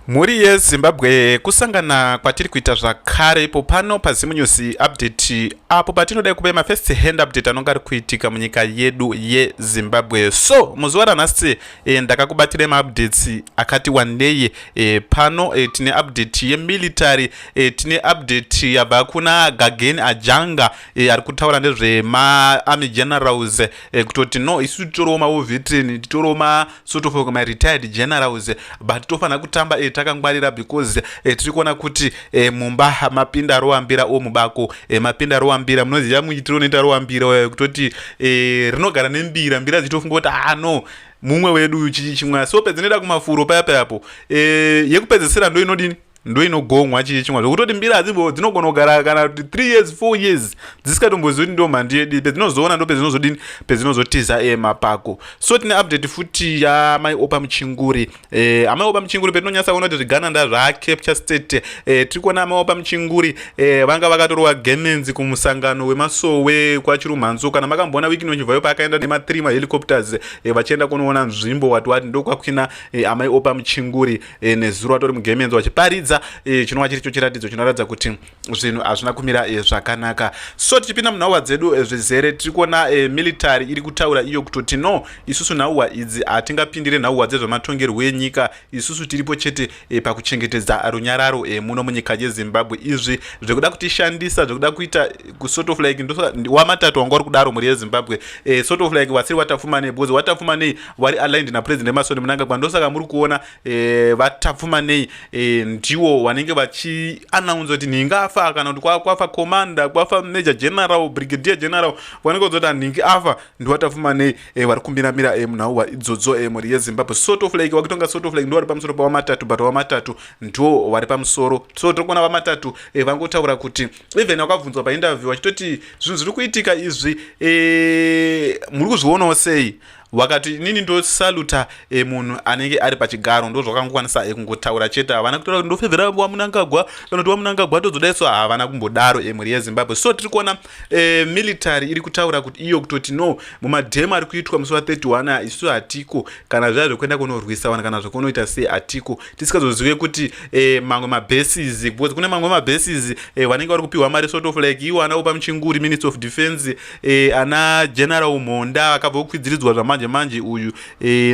Muri yeZimbabwe kusangana kwatiri kuita zvakare ipo pano paZNA update apo patinodai kupa mafirst hand update anonga ari kuitika munyika yedu yeZimbabwe. So muzuva ranhasi ndakakubatira maupdates akati wandei. Pano tine update yemilitary, tine update yabva kuna Gagen Ajanga ari kutaura ndezve army generals kutoti no isu titorowo maveteran, titorowo sort of retired generals but tofanira kutamba takangwarira because tiri kuona kuti mumba mapinda roambira mubako mapinda roambira munoziva muitiro unoita roambira kutoti rinogara nembira mbira dzichitofunga kuti no mumwe wedu chimwe. So pedzinoenda kumafuro payapo yekupedzisira ndo inodini ndo inogomwa chimwe zvokutoti mbira hadzimbo dzinogona kugara kana 3 years 4 years dzisikatombozoti ndo mhandi yedu pedzinozoona ndo pedzinozodini pedzinozotiza mapako. So tine update futi yamai opa muchinguri. Amai opa muchinguri petinonyasa kuona kuti zvigananda zvacapture state. Tiri kuona amai opa muchinguri vanga vakatorwa gemens kumusangano wemasowe kwachirumhanzo. Kana makamboona wiki inochibvayo paakaenda nema3 mahelicopters vachienda kunoona nzvimbo wati ndokwakina amai opa muchinguri nezuro vatori mugemens vachiparidza chinova chiri cho chiratidzo chinoratidza kuti zvinhu hazvina kumira zvakanaka. So tichipinda munhauwa dzedu zvezere tiri kuona military iri kutaura iyo kutoti no isusu nhauwa idzi hatingapindire nhauwa dzezvematongerwo enyika, isusu tiripo chete pakuchengetedza runyararo muno munyika yeZimbabwe. Izvi zvekuda kutishandisa, zvekuda kuita sort of like wamatatu wanga uri kudaro muri yeZimbabwe, sort of like wasiri watapfumanei because watapfumanei wari aligned napresident Emerson Mnangagwa. Ndosaka muri kuona vatapfumanei ndiwo wanenge vachiannounce kuti nhingi afa kana kuti kwafa commander, kwafa major general, brigadier general, wanenge kuzoti nhingi afa ndiwatapfumanei vari kumbiramira munhauwa idzodzo muri yeZimbabwe. Sort of like wakutonga sort of like ndo vari pamusoro pavamatatu but vamatatu ndo vari pamusoro. So tiri kuona vamatatu vangotaura kuti even wakabvunzwa painterview vachitoti zvinhu zviri kuitika izvi muri kuzvionawo sei, wakati nini ndosaluta munhu anenge ari pachigaro. Ndo zvakangokwanisa kungotaura chete, havana kutora kuti ndofevhera waMnangagwa kana kuti waMnangagwa todzodaiso, havana kumbodaro muri yeZimbabwe. So tiri kuona military iri kutaura kuti iyo kutoti no mumadhemu ari kuitwa musi wa31 isu hatiko, kana zvazvo kuenda kunorwisa wana kana zvokunoita sei hatiko, tisikazozive kuti mamwe mabases because kune mamwe mabases vanenge vari kupiwa mari sort of like iwo ana opa muchinguri minister of defense ana general Monda akabva kukwidziridzwa manje uyu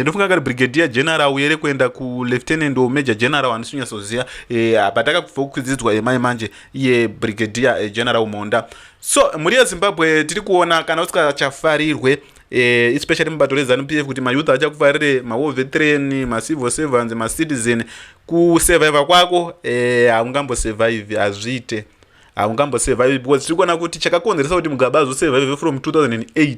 ndofunga ngari brigadier general uyere kuenda ku lieutenant or major general anisunyatsoziva pataka kubva kukwidziridzwa manje iye brigadier general Monda. So muri yeZimbabwe tiri kuona kana usikachafarirwe especially mubato reZNU-PF kuti mayouth achakufarire mawar veteran, macivil servants, macitizen kusurvive kwako haungambosurvive, hazviite haungambosurvive because tiri kuona kuti chakakonzeresa kuti Mugabe azosurvive from 2008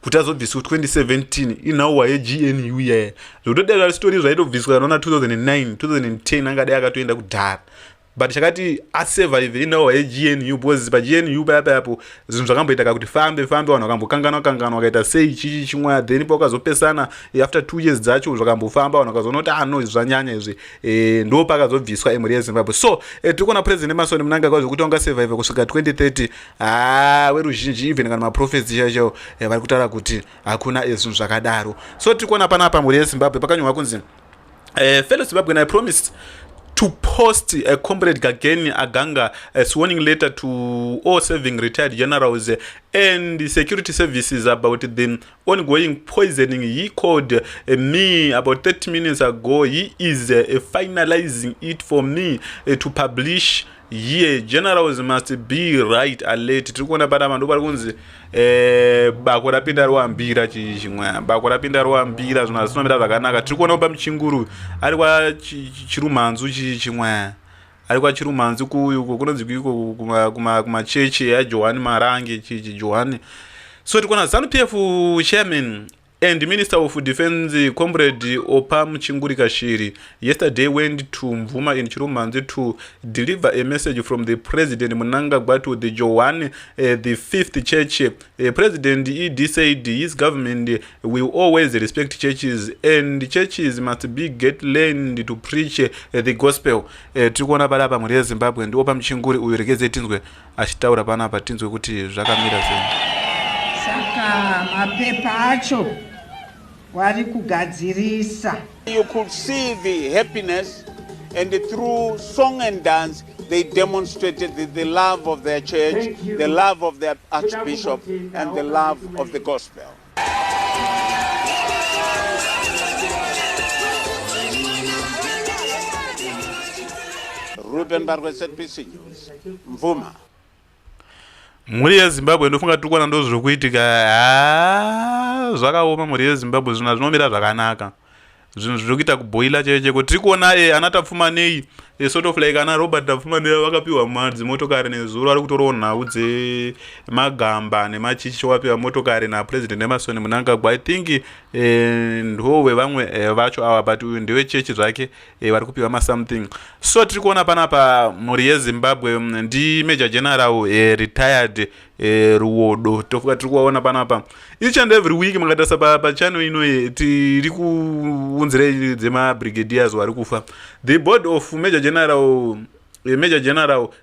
kuti azobviswa 2017 inhauwa yeGNU yaya zvotodera story zvaitobviswa nona 2009 2010 angadai akatoenda kudhara but chakati asurvive inhauwa yeGNU because paGNU payapo zvinhu zvakamboita kuti fambe vanhu vakambokanganwa wakaita sei chichi chimwe then pakazopesana after 2 years dzacho zvakambofamba vanhu vakazoona kuti no zvanyanya izvi ndo pakazobviswa muri yeZimbabwe. So tiri kuona president Emerson Mnangagwa zvekuti anga survive kusvika 2030 weruzhinji even kana maprofits chacho vari kutaura kuti hakuna zvinhu zvakadaro. So tiri kuona panapa muri yeZimbabwe pakanyorwa kunzi fellow Zimbabwean, I promised to post a comrade Gagen Aganga warning letter to all serving retired generals and security services about the ongoing poisoning. He called me about 30 minutes ago. He is finalizing it for me to publish here. Generals must be right alert. Tiri kuona pana vanhu vari kunzi bako rapinda roambira chimwe bako rapinda roambira zvinhu hazvinomira zvakanaka. Tiri kuona pa muchinguru ari kwa chirumhanzu chimwe ari kwa chirumhanzu kuuko kunonzi kuiko kumachechi yaJohani Marange Johani. So tiri kuona ZNU-PF chairman and Minister of Defense Comrade Opa Muchinguri Kashiri yesterday went to Mvuma in Chirumhanzi to deliver a message from the President Mnangagwa to the Johani, the 5th church. President ED said his government will always respect churches and churches must be get learned to preach the gospel. Tikuona palapa muri yeZimbabwe ndi Opa Muchinguri uyu rekeze tinzwe achitaura panapa tinzwe kuti zvakamira sei. Saka mapepa acho wari kugadzirisa. You could see the happiness And through song and dance, they demonstrated the love of their church, the love of their archbishop, and the love of the gospel. Ruben Barwe, ZPC News, Mvuma. Mhuri yeZimbabwe ndofunga tiri kuona ndo zviri kuitika. Zvakaoma mhuri yeZimbabwe zvina zvinomira zvakanaka. Zvinhu zviri kuita kubhoila cheko. Tiri kuona ana Tapfumanei sort of like ana Robert Tapfumanei vakapiwa madzimotokari nezuro ari kutorawo nhau dzemagamba nemachichi wapiwa motokari naPresident Emerson Mnangagwa. I think ndo vevamwe vacho ava, but uyu ndewechechi zvake vari kupiwa masomething. So tiri kuona panapa mhuri yeZimbabwe ndi Major General retired Ruodo tofuka tiri kuona panapa each and every week makatasa pachano ino tiri kuunzire dzemabrigadiers vari kufa. The board of Major General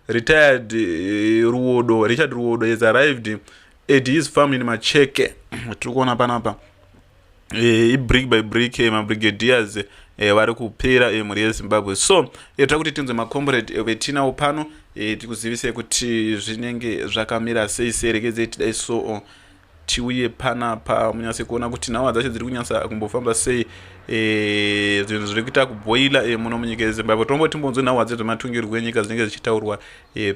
retired Ruodo, Richard Ruodo, has arrived at his farm in Macheke. Tiri kuona panapa brick by brick mabrigadiers vari kupera mhuri yeZimbabwe. So tiri kuti tinzwe macomrade vetinawo pano tikuzivise kuti zvinenge zvakamira sei serekeze tidai so tiuye panapa munyase kuona kuti nhau dzacho dziri kunyasa kumbofamba sei zvinhu zviri kuita kubhoila muno munyika yeZimbabwe. Tombonzwe nhau dzedzo matungirwo enyika dzinenge dzichitaurwa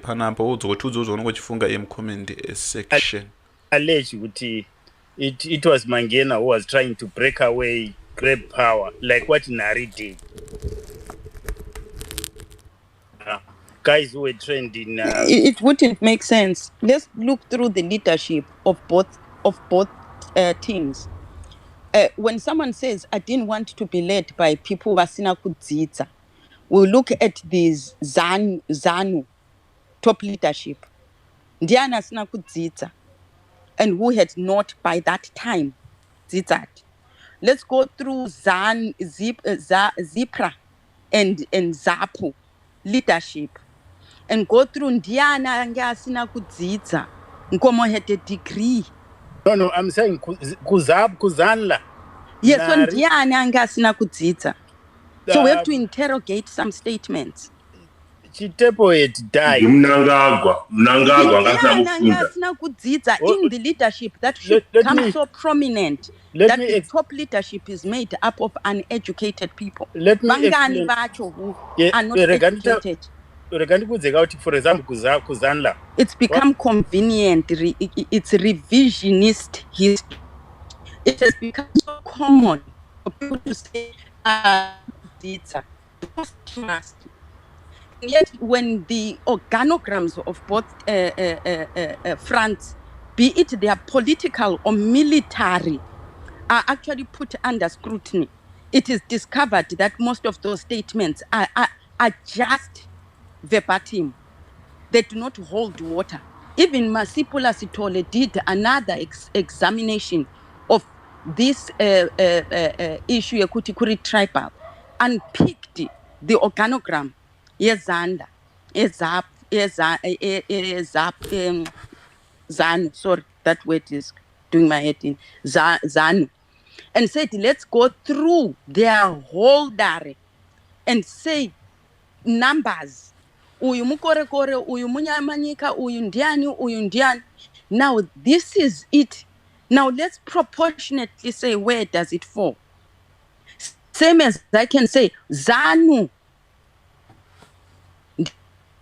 panapa udzokotiudzowo zvaunongochifunga mucomment section. Allege kuti it was Mangena who was trying to break away, grab power, like what Nari did. Guys who were trained in it wouldn't make sense. Let's look through the leadership of both teams. When someone says I didn't want to be led by people vasina kudzidza, we'll look at these ZANU top leadership. Ndiana asina kudzidza, and who had not by that time dzidzat. Let's go through Zipra and ZAPU leadership, and go through Ndiana anga asina kudzidza, Nkomo had a degree. No, I'm saying Kuzanla. Yes, so Ndiana anga asina kudzidza. So we have to interrogate some statements. Chitepo had died. Mnangagwa asina kudzidza in the leadership that should come so prominent. That the top leadership is made up of uneducated people. Let me explain. Who are not educated. For example, Kuzanla. It's become convenient. It's revisionist history. It has become so common for people to say, it's a post-trust. Yet when the organograms of both fronts, be it their political or military, are actually put under scrutiny, it is discovered that most of those statements are just verbatim. They do not hold water. Even Masipula Sitole did another examination of this issue, Kutikuri tribal, and picked the organogram. Zanu, sorry, that word is doing my head in, Zanu, and said, let's go through their whole diary and say numbers. Uyu mukore kore, uyu munyamanyika, uyu ndiani. Now this is it. Now let's proportionately say where does it fall. Same as I can say Zanu,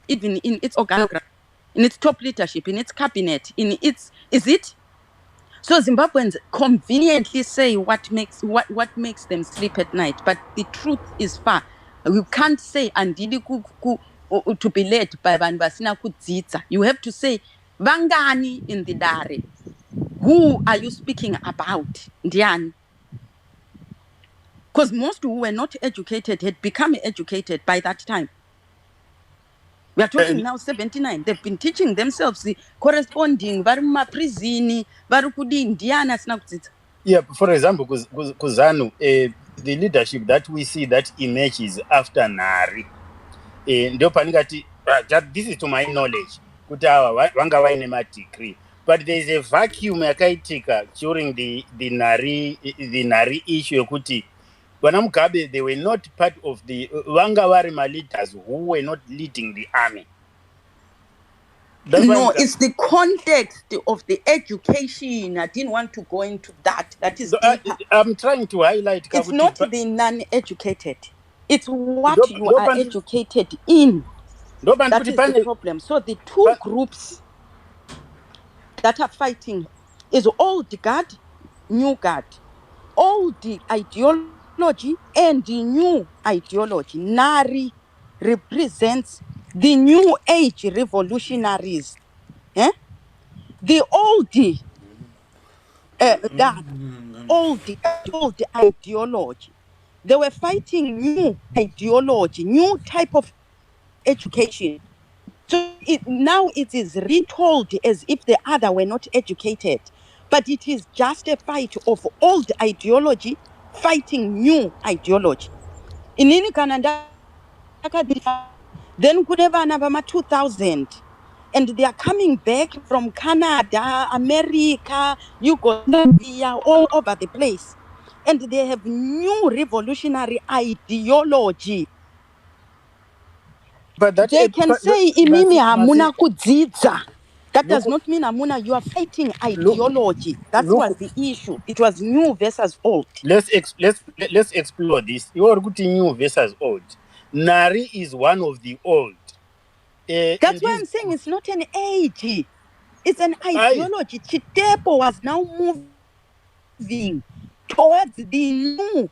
even in its organogram, in its top leadership, in its cabinet, is it? So Zimbabweans conveniently say what makes them sleep at night, but the truth is far. We can't say andidi to be led by Banbasina Kudzitsa. You have to say Vangani in the diary. Who are you speaking about? Ndiani? Because most who were not educated had become educated by that time. We are talking now 79. They've been teaching themselves the corresponding varuma prisini varukudi Indiana snakudzitsa. Yeah, for example, Kuzanu, the leadership that we see that emerges after Nari. This is to my knowledge. Degree. But there is a vacuum yakaitika during the Nari issue. Vana Mugabe, they were not part of the vanga vari leaders who were not leading the army. That's why No, it's the context of the education. I didn't want to go into that. That is deeper. I'm trying to highlight. It's not the non-educated. It's what you are educated in. That is the problem. So the two groups that are fighting is old guard, new guard. Old ideology and the new ideology. Nari represents the new age revolutionaries. Eh? The old guard, old ideology. They were fighting new ideology, new type of education. So now it is retold as if the other were not educated. But it is just a fight of old ideology fighting new ideology. In any Canada, then kunevana vama 2000 and they are coming back from Canada, America, Yugoslavia, all over the place, and they have new revolutionary ideology. But that they can say imimi hamuna kudzidza. That does not mean hamuna, you are fighting ideology. That was the issue. It was new versus old. Let's explore this. You are good new versus old. Nari is one of the old. That's why I'm saying it's not an age. It's an ideology. Chitepo was now moving towards the new.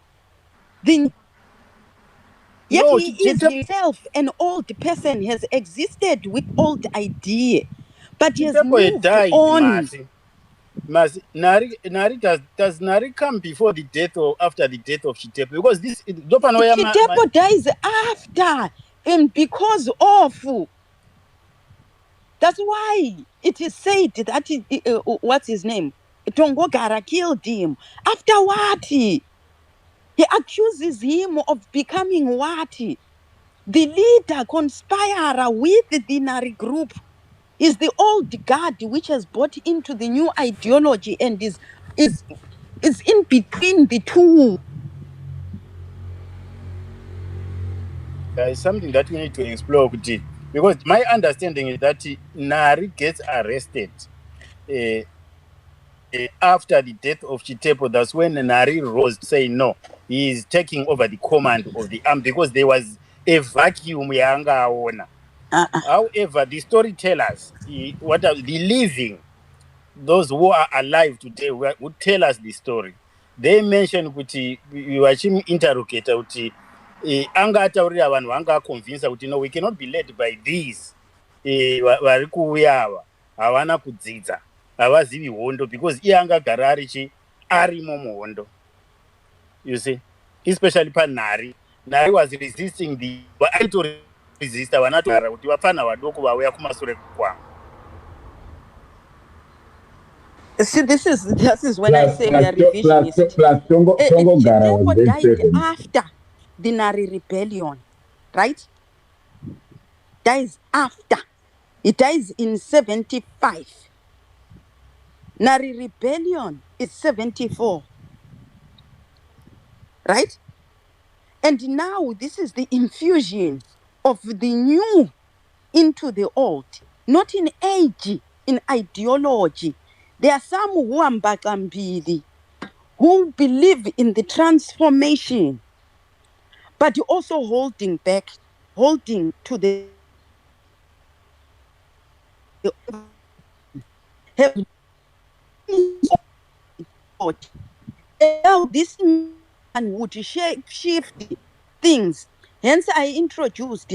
Yet no, he is himself an old person, has existed with old idea, but he has moved on. Nari does Nari come before the death or after the death of Chitepo? Because this Chitepo dies after and because of. That's why it is said that what's his name? Tongogara killed him. After what? He accuses him of becoming what? The leader, conspirer with the Nari group is the old guard which has bought into the new ideology and is in between the two. There is something that we need to explore, because my understanding is that Nari gets arrested after the death of Chitepo. That's when Nari rose to say no, he is taking over the command of the army because there was a vacuum. However, the storytellers, what are the living, those who are alive today, who tell us the story, they mention kuti vachimuterinterrogata kuti anga ataurira vanhu vanga aconvinsa kuti no, we cannot be led by these vari kuuya ava havana kudzidza, havazivi hondo, because iye angagara arimo muhondo. You see, especially panhari. Nari was resisting the aitoresista vanatogara kuti vapfana vadoko vauya kumasure kwavo. See, this is when I say we are revisionist. Chitepo died after the Nari rebellion, right? Dies after. He dies in 75. Nari rebellion is 74. Right? And now this is the infusion of the new into the old. Not in age, in ideology. There are some who are mbakambili, who believe in the transformation, but also holding back, holding to the now this man would shift things. Hence I introduced